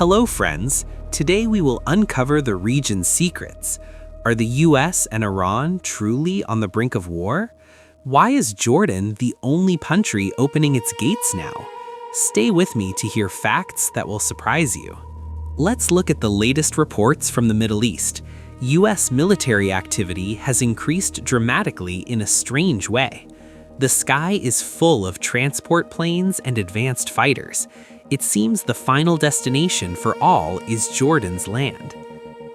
Hello friends, today we will uncover the region's secrets. Are the US and Iran truly on the brink of war? Why is Jordan the only country opening its gates now? Stay with me to hear facts that will surprise you. Let's look at the latest reports from the Middle East. US military activity has increased dramatically in a strange way. The sky is full of transport planes and advanced fighters. It seems the final destination for all is Jordan's land.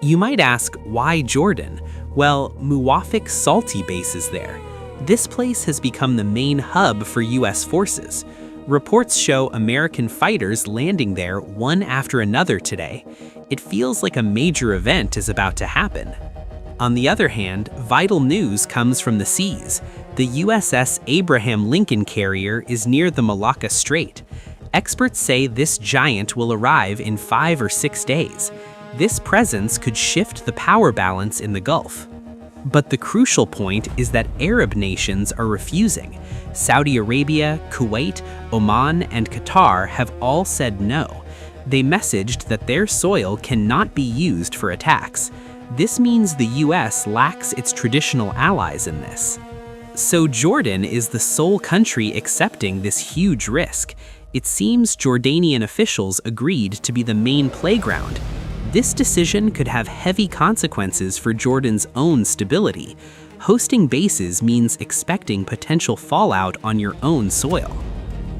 You might ask, why Jordan? Well, Muwafiq Salti base is there. This place has become the main hub for US forces. Reports show American fighters landing there one after another today. It feels like a major event is about to happen. On the other hand, vital news comes from the seas. The USS Abraham Lincoln carrier is near the Malacca Strait. Experts say this giant will arrive in 5 or 6 days. This presence could shift the power balance in the Gulf. But the crucial point is that Arab nations are refusing. Saudi Arabia, Kuwait, Oman, and Qatar have all said no. They messaged that their soil cannot be used for attacks. This means the US lacks its traditional allies in this. So Jordan is the sole country accepting this huge risk. It seems Jordanian officials agreed to be the main playground. This decision could have heavy consequences for Jordan's own stability. Hosting bases means expecting potential fallout on your own soil.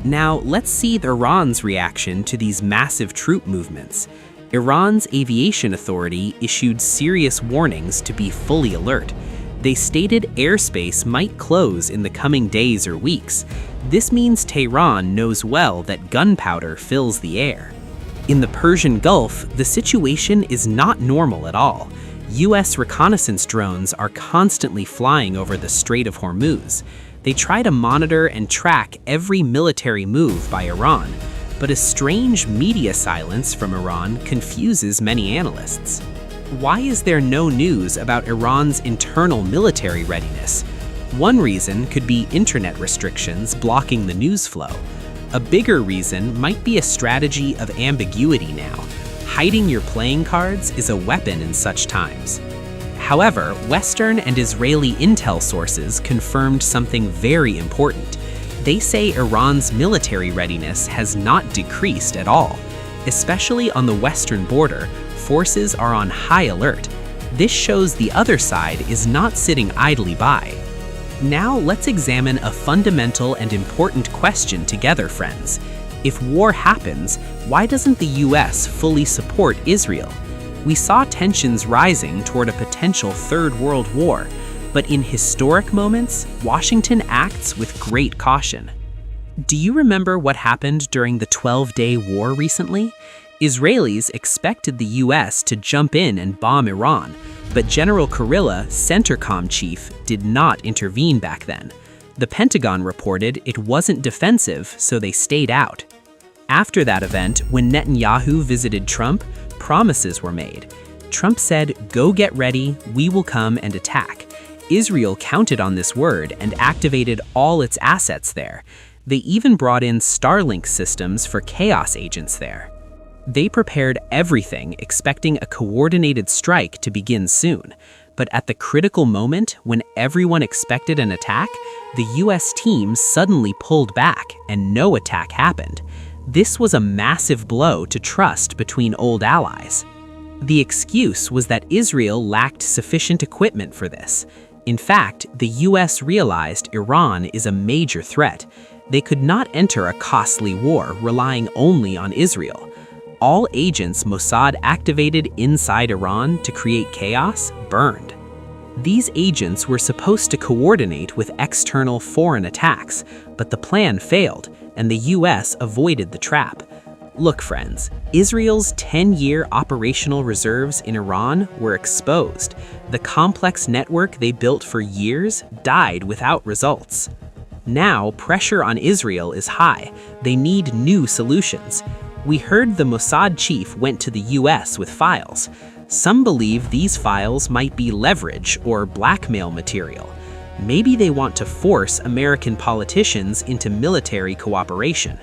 Now, let's see Iran's reaction to these massive troop movements. Iran's aviation authority issued serious warnings to be fully alert. They stated airspace might close in the coming days or weeks. This means Tehran knows well that gunpowder fills the air. In the Persian Gulf, the situation is not normal at all. US reconnaissance drones are constantly flying over the Strait of Hormuz. They try to monitor and track every military move by Iran, but a strange media silence from Iran confuses many analysts. Why is there no news about Iran's internal military readiness? One reason could be internet restrictions blocking the news flow. A bigger reason might be a strategy of ambiguity now. Hiding your playing cards is a weapon in such times. However, Western and Israeli intel sources confirmed something very important. They say Iran's military readiness has not decreased at all. Especially on the western border, forces are on high alert. This shows the other side is not sitting idly by. Now let's examine a fundamental and important question together, friends. If war happens, why doesn't the US fully support Israel? We saw tensions rising toward a potential Third World War, but in historic moments, Washington acts with great caution. Do you remember what happened during the 12-day war recently? Israelis expected the US to jump in and bomb Iran, but General Kurilla, CENTCOM chief, did not intervene back then. The Pentagon reported it wasn't defensive, so they stayed out. After that event, when Netanyahu visited Trump, promises were made. Trump said, "Go get ready, we will come and attack." Israel counted on this word and activated all its assets there. They even brought in Starlink systems for chaos agents there. They prepared everything, expecting a coordinated strike to begin soon. But at the critical moment, when everyone expected an attack, the US team suddenly pulled back and no attack happened. This was a massive blow to trust between old allies. The excuse was that Israel lacked sufficient equipment for this. In fact, the US realized Iran is a major threat. They could not enter a costly war relying only on Israel. All agents Mossad activated inside Iran to create chaos burned. These agents were supposed to coordinate with external foreign attacks, but the plan failed, and the US avoided the trap. Look, friends, Israel's 10-year operational reserves in Iran were exposed. The complex network they built for years died without results. Now, pressure on Israel is high. They need new solutions. We heard the Mossad chief went to the US with files. Some believe these files might be leverage or blackmail material. Maybe they want to force American politicians into military cooperation.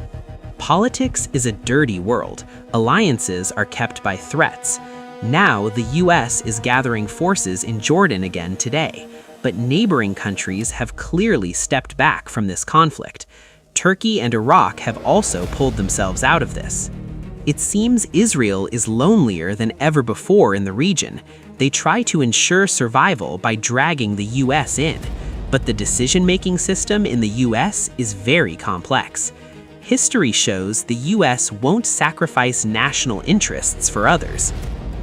Politics is a dirty world. Alliances are kept by threats. Now, the US is gathering forces in Jordan again today, but neighboring countries have clearly stepped back from this conflict. Turkey and Iraq have also pulled themselves out of this. It seems Israel is lonelier than ever before in the region. They try to ensure survival by dragging the US in, but the decision-making system in the US is very complex. History shows the US won't sacrifice national interests for others.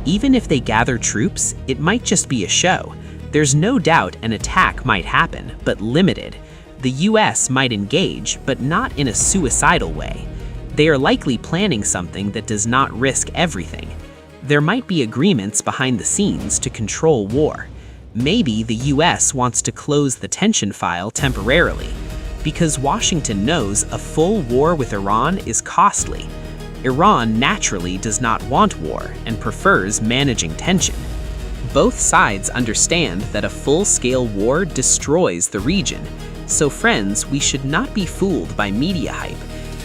Even if they gather troops, it might just be a show. There's no doubt an attack might happen, but limited. The US might engage, but not in a suicidal way. They are likely planning something that does not risk everything. There might be agreements behind the scenes to control war. Maybe the US wants to close the tension file temporarily, because Washington knows a full war with Iran is costly. Iran naturally does not want war and prefers managing tension. Both sides understand that a full-scale war destroys the region. So friends, we should not be fooled by media hype.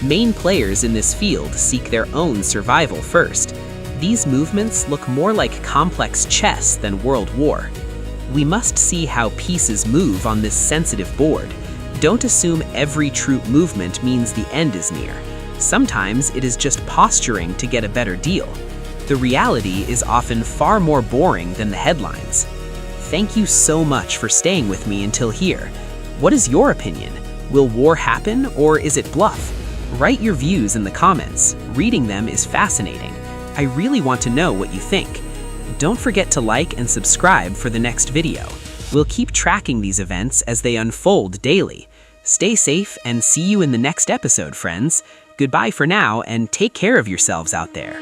Main players in this field seek their own survival first. These movements look more like complex chess than world war. We must see how pieces move on this sensitive board. Don't assume every troop movement means the end is near. Sometimes it is just posturing to get a better deal. The reality is often far more boring than the headlines. Thank you so much for staying with me until here. What is your opinion? Will war happen, or is it bluff? Write your views in the comments. Reading them is fascinating. I really want to know what you think. Don't forget to like and subscribe for the next video. We'll keep tracking these events as they unfold daily. Stay safe and see you in the next episode, friends. Goodbye for now, and take care of yourselves out there.